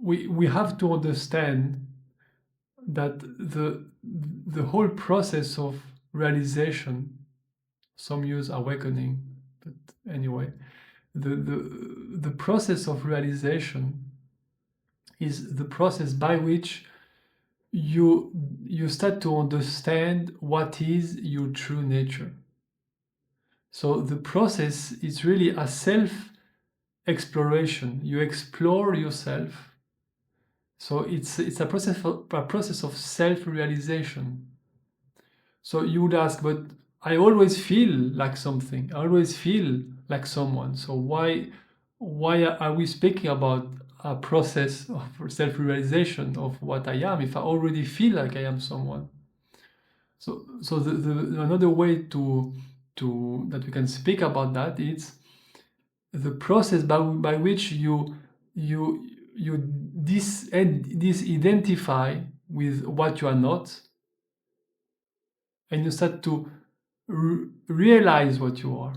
we have to understand that the whole process of realization, some use awakening, but anyway, the process of realization is the process by which you start to understand what is your true nature. So the process is really a self exploration. You explore yourself. So it's a process of self-realization. So you would ask, but I always feel like something. I always feel like someone. So why are we speaking about a process of self-realization of what I am if I already feel like I am someone? So the another way to that we can speak about that is the process by which you disidentify with what you are not, and you start to realize what you are.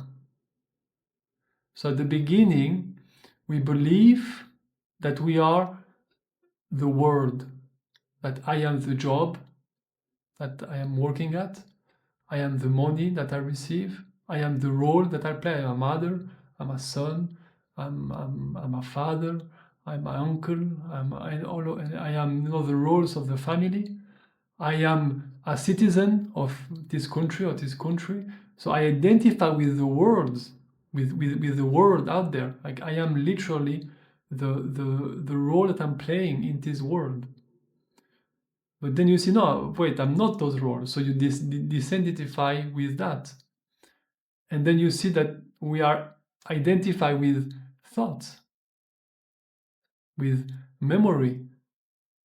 So at the beginning, we believe that we are the world, that I am the job that I am working at, I am the money that I receive, I am the role that I play. I'm a mother, I'm a son, I'm a father, I'm my uncle, I am the roles of the family. I am a citizen of this country or this country. So I identify with the words, with the world out there. Like I am literally the role that I'm playing in this world. But then you see, no, wait, I'm not those roles. So you disidentify with that. And then you see that we are identified with thoughts, with memory.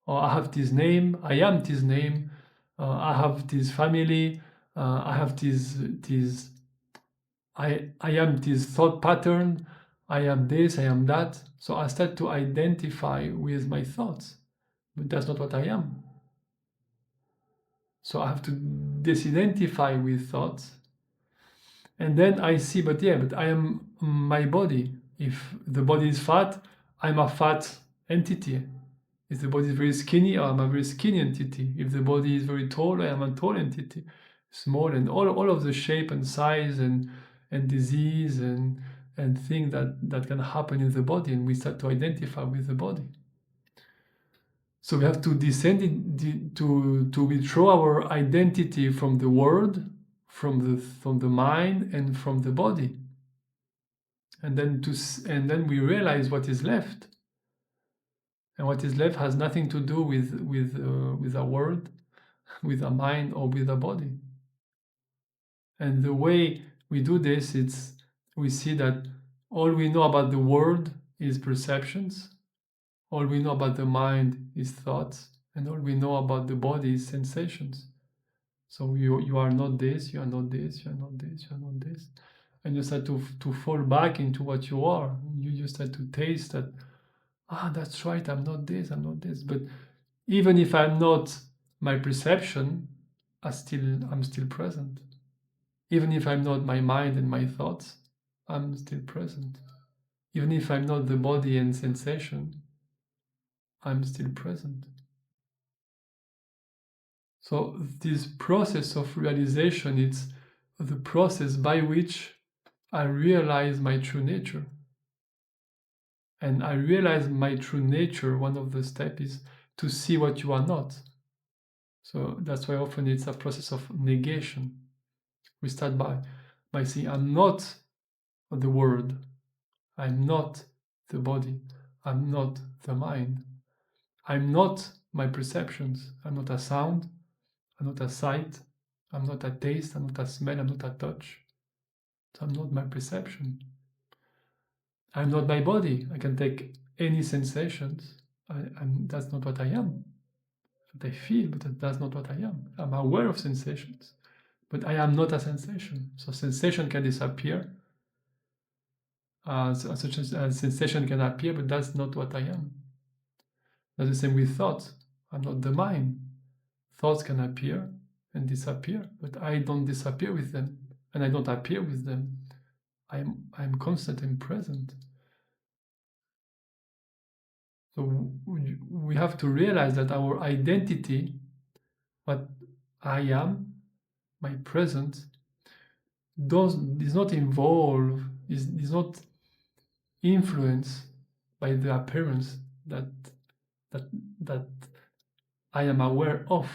Or I have this name, I am this name, I have this family, I have this I am this thought pattern, I am this, I am that. So I start to identify with my thoughts, but that's not what I am. So I have to disidentify with thoughts. And then I see, but I am my body. If the body is fat, I'm a fat entity. If the body is very skinny, I'm a very skinny entity. If the body is very tall, I am a tall entity. Small, and all of the shape and size and disease and things that can happen in the body, and we start to identify with the body. So we have to to withdraw our identity from the world, from the mind, and from the body, and then we realize what is left, and what is left has nothing to do with a world, with a mind, or with a body. And the way we do this, we see that all we know about the world is perceptions, all we know about the mind is thoughts, and all we know about the body is sensations. So you are not this, you are not this, you are not this, you are not this. And you start to fall back into what you are. You start to taste that, that's right, I'm not this, I'm not this. But even if I'm not my perception, I'm still present. Even if I'm not my mind and my thoughts, I'm still present. Even if I'm not the body and sensation, I'm still present. So this process of realization, it's the process by which I realize my true nature. And I realize my true nature, one of the steps is to see what you are not. So that's why often it's a process of negation. We start by saying, I'm not the world, I'm not the body, I'm not the mind, I'm not my perceptions, I'm not a sound, I'm not a sight, I'm not a taste, I'm not a smell, I'm not a touch. So I'm not my perception. I'm not my body. I can take any sensations. That's not what I am. What I feel, but that's not what I am. I'm aware of sensations, but I am not a sensation. So sensation can disappear. Such a sensation can appear, but that's not what I am. That's the same with thoughts. I'm not the mind. Thoughts can appear and disappear, but I don't disappear with them, and I don't appear with them. I'm constant and present. So we have to realize that our identity, what I am, my presence, is not involved, is not influenced by the appearance that that that I am aware of.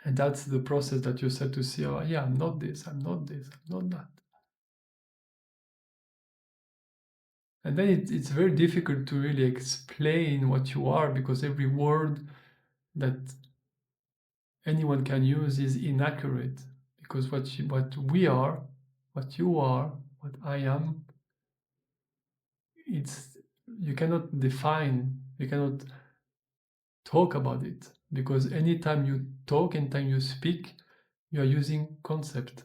And that's the process that you said to see, oh yeah, I'm not this, I'm not this, I'm not that. And then it's very difficult to really explain what you are, because every word that anyone can use is inaccurate. Because what we are, what you are, what I am, it's you cannot define, you cannot talk about it, because anytime you talk, anytime you speak, you are using concept.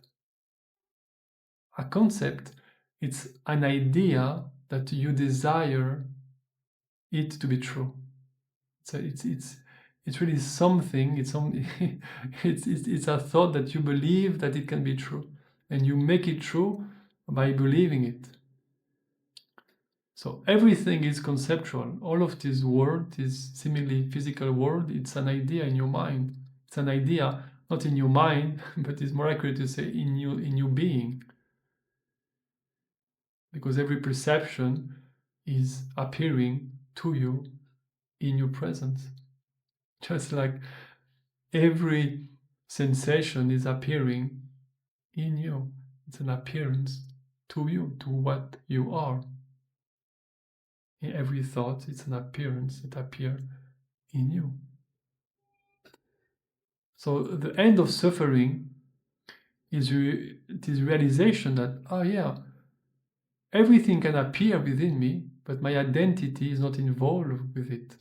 A concept, it's an idea that you desire it to be true. It's really something. It's a thought that you believe that it can be true, and you make it true by believing it. So everything is conceptual. All of this world, this seemingly physical world, it's an idea in your mind. It's an idea not in your mind, but it's more accurate to say in your being, because every perception is appearing to you in your presence. Just like every sensation is appearing in you. It's an appearance to you, to what you are. In every thought, it's an appearance, it appears in you. So the end of suffering is this realization that, oh yeah, everything can appear within me, but my identity is not involved with it.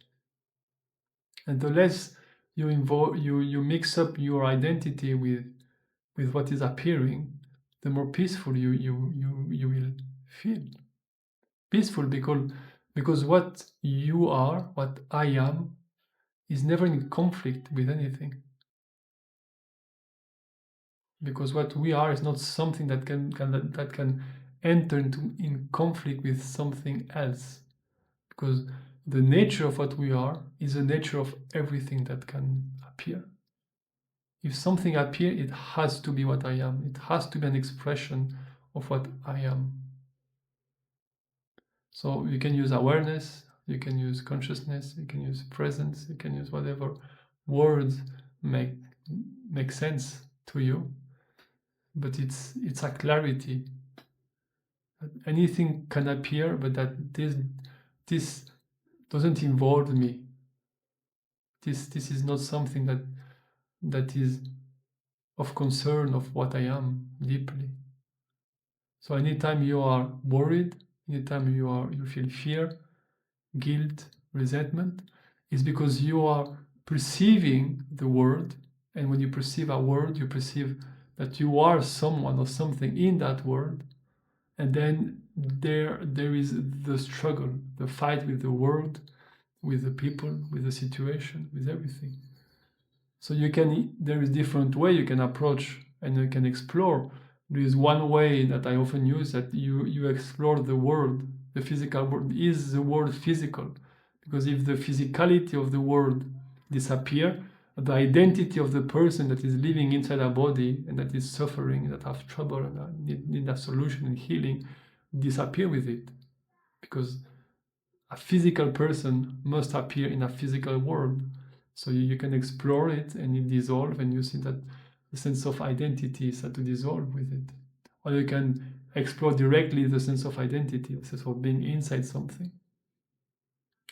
And the less you mix up your identity with what is appearing, the more peaceful you will feel. Peaceful because what you are, what I am, is never in conflict with anything. Because what we are is not something that can enter in conflict with something else. Because the nature of what we are is the nature of everything that can appear. If something appears, it has to be what I am. It has to be an expression of what I am. So you can use awareness, you can use consciousness, you can use presence, you can use whatever words make sense to you. But it's a clarity. Anything can appear, but that this doesn't involve me. This is not something that is of concern of what I am deeply. So anytime you are worried, anytime you feel fear, guilt, resentment, is because you are perceiving the world, and when you perceive a world, you perceive that you are someone or something in that world, and then there is the struggle, the fight with the world, with the people, with the situation, with everything. So there is different way you can approach and you can explore. There is one way that I often use, that you explore the world. The physical world. Is the world physical? Because if the physicality of the world disappear, the identity of the person that is living inside a body and that is suffering, that have trouble and need a solution and healing, disappear with it. Because a physical person must appear in a physical world. So you can explore it and it dissolve, and you see that the sense of identity start to dissolve with it. Or you can explore directly the sense of identity, the sense of being inside something.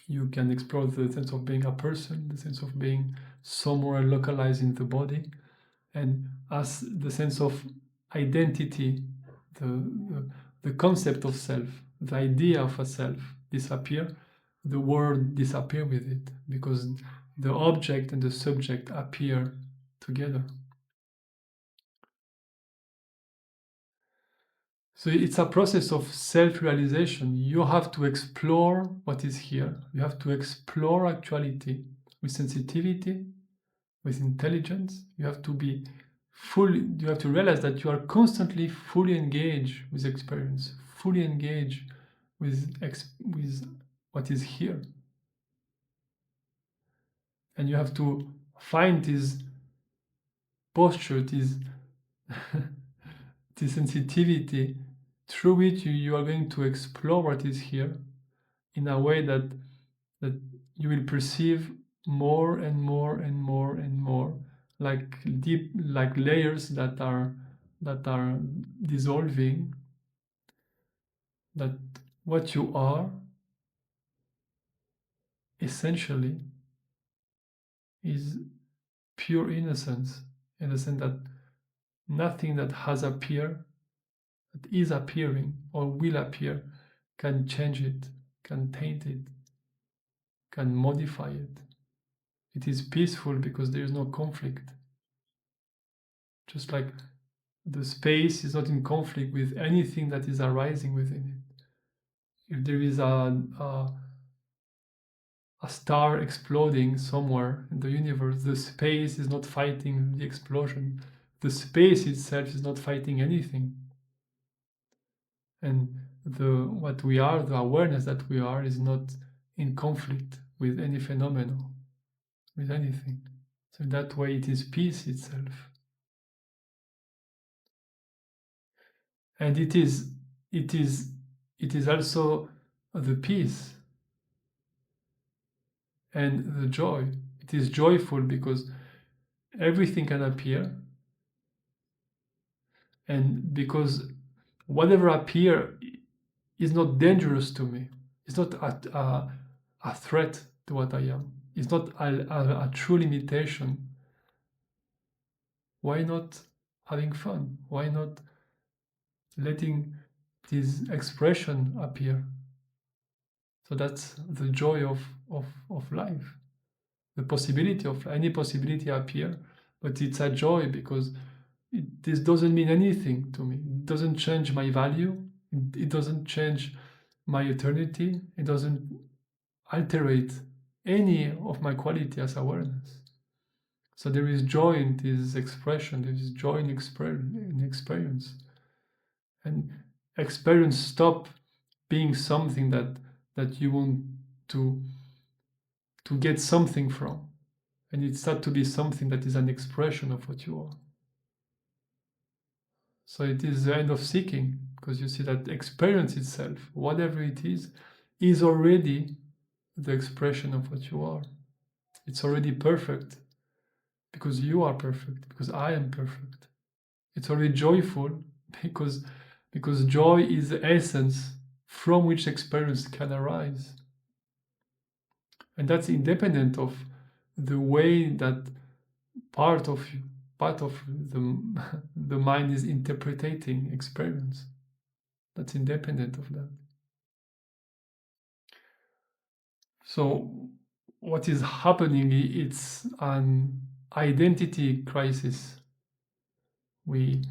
You can explore the sense of being a person, the sense of being somewhere localized in the body. And as the sense of identity, the concept of self, the idea of a self disappear, the world disappear with it, because the object and the subject appear together. So it's a process of self-realization. You have to explore what is here. You have to explore actuality with sensitivity, with intelligence. You have to realize that you are constantly fully engaged with experience, fully engaged with what is here. And you have to find this posture, this this sensitivity through which you are going to explore what is here in a way that you will perceive more and more and more and more, like deep, like layers that are dissolving, that what you are essentially is pure innocence, in the sense that nothing that has appeared, that is appearing or will appear, can change it, can taint it, can modify it. It is peaceful because there is no conflict. Just like the space is not in conflict with anything that is arising within it. If there is a star exploding somewhere in the universe, the space is not fighting the explosion. The space itself is not fighting anything. And what we are, the awareness that we are, is not in conflict with any phenomenon, with anything. So in that way, it is peace itself. And it is also the peace and the joy. It is joyful because everything can appear, and because whatever appear is not dangerous to me. It's not a threat to what I am. It's not a true limitation. Why not having fun? Why not letting this expression appear? So that's the joy of life. The possibility of any possibility appear, but it's a joy because this doesn't mean anything to me. It doesn't change my value. It doesn't change my eternity. It doesn't alterate any of my quality as awareness. So there is joy in this expression. There is joy in experience, and experience stop being something that you want to get something from, and it start to be something that is an expression of what you are. So it is the end of seeking, because you see that experience itself, whatever it is already the expression of what you are. It's already perfect because you are perfect, because I am perfect. It's already joyful because joy is the essence from which experience can arise. And that's independent of the way that part of the the mind is interpreting experience. That's independent of that. So what is happening, it's an identity crisis. We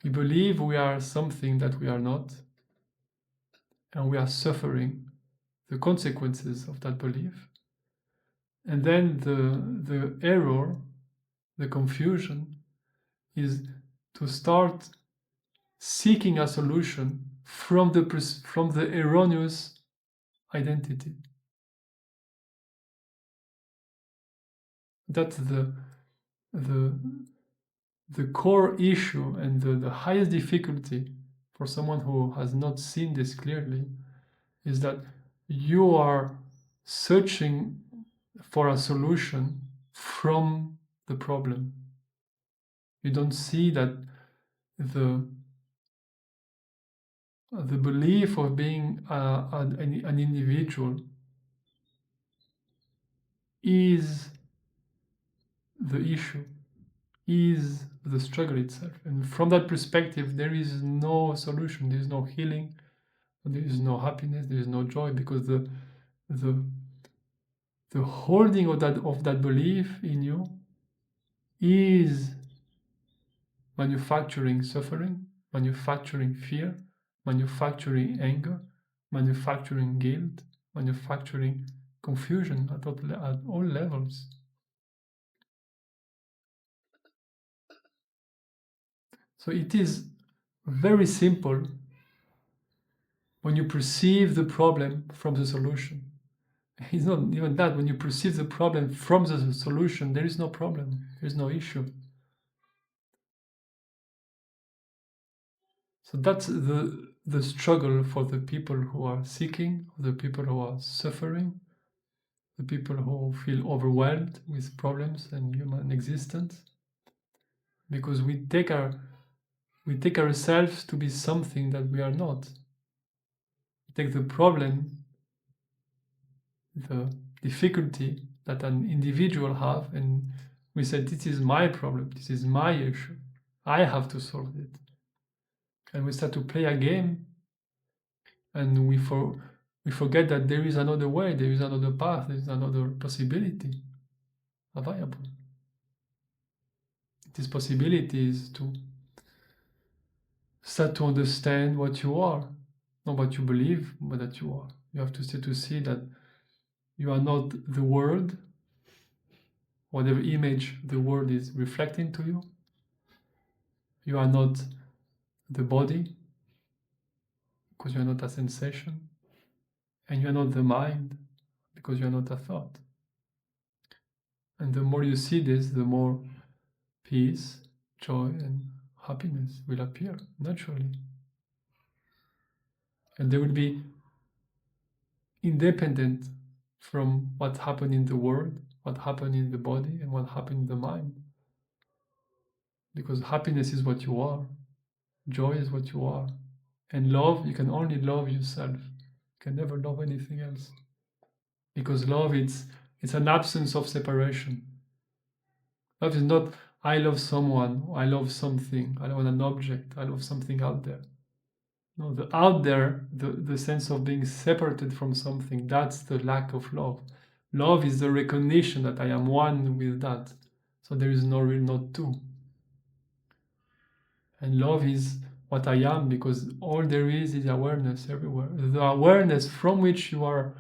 believe we are something that we are not, and we are suffering the consequences of that belief. And then the error, the confusion, is to start seeking a solution from the erroneous identity. That's the core issue, and the highest difficulty for someone who has not seen this clearly is that you are searching for a solution from the problem. You don't see that the belief of being an individual is the issue, is the struggle itself. And from that perspective, there is no solution, there is no healing, there is no happiness, there is no joy, because the holding of that belief in you is manufacturing suffering, manufacturing fear, manufacturing anger, manufacturing guilt, manufacturing confusion at all levels. So it is very simple when you perceive the problem from the solution. It's not even that. When you perceive the problem from the solution, there is no problem. There is no issue. So that's the struggle for the people who are seeking, the people who are suffering, the people who feel overwhelmed with problems and human existence, because we take ourselves to be something that we are not. We take the problem, the difficulty that an individual have, and we say, this is my problem, this is my issue, I have to solve it. And we start to play a game, and we forget that there is another way, there is another path, there is another possibility available. This possibility is to start to understand what you are, not what you believe, but that you are. You have to start to see that you are not the world, whatever image the world is reflecting to you. You are not the body, because you are not a sensation. And you are not the mind, because you are not a thought. And the more you see this, the more peace, joy, and happiness will appear naturally. And they will be independent from what happened in the world, what happened in the body, and what happened in the mind. Because happiness is what you are, joy is what you are, and love, you can only love yourself. You can never love anything else. Because love, it's an absence of separation. Love is not, I love someone, I love something, I love an object, I love something out there. No, the out there, the sense of being separated from something, that's the lack of love. Love is the recognition that I am one with that. So there is no real not two. And love is what I am, because all there is awareness everywhere. The awareness from which you are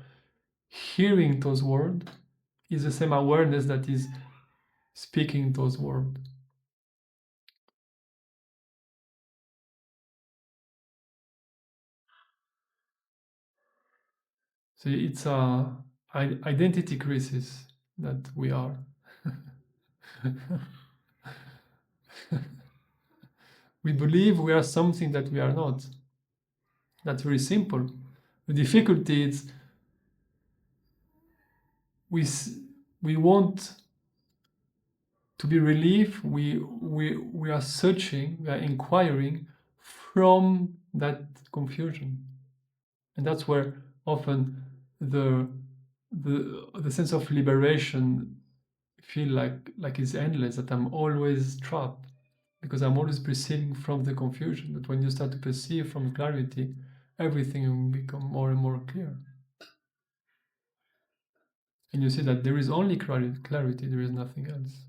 hearing those words is the same awareness that is speaking those words. So it's a identity crisis that we are. We believe we are something that we are not. That's very simple. The difficulty is we want to be relieved. We are searching, we are inquiring from that confusion, and that's where often the sense of liberation feel like it's endless. That I'm always trapped, because I'm always perceiving from the confusion. But when you start to perceive from clarity, everything will become more and more clear. And you see that there is only clarity, there is nothing else.